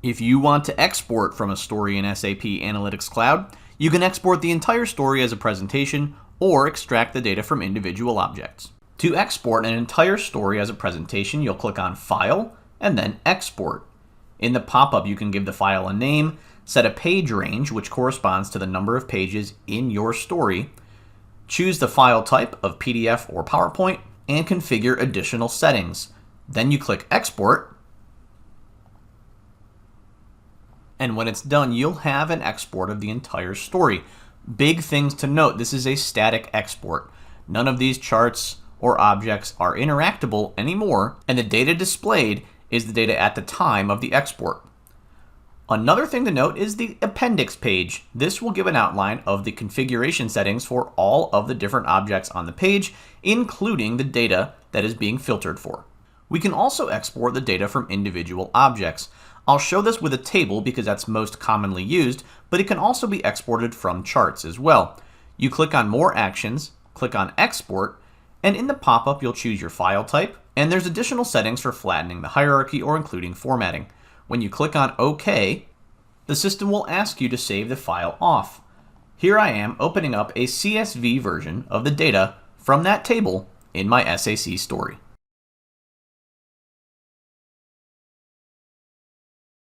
If you want to export from a story in SAP Analytics Cloud, you can export the entire story as a presentation or extract the data from individual objects. To export an entire story as a presentation, you'll click on File and then Export. In the pop-up, you can give the file a name, set a page range, which corresponds to the number of pages in your story, choose the file type of PDF or PowerPoint, and configure additional settings. Then you click Export, and when it's done, you'll have an export of the entire story. Big things to note, this is a static export. None of these charts or objects are interactable anymore, and the data displayed is the data at the time of the export. Another thing to note is the appendix page. This will give an outline of the configuration settings for all of the different objects on the page, including the data that is being filtered for. We can also export the data from individual objects. I'll show this with a table because that's most commonly used, but it can also be exported from charts as well. You click on More Actions, click on Export, and in the pop-up you'll choose your file type, and there's additional settings for flattening the hierarchy or including formatting. When you click on OK, the system will ask you to save the file off. Here I am opening up a CSV version of the data from that table in my SAC story.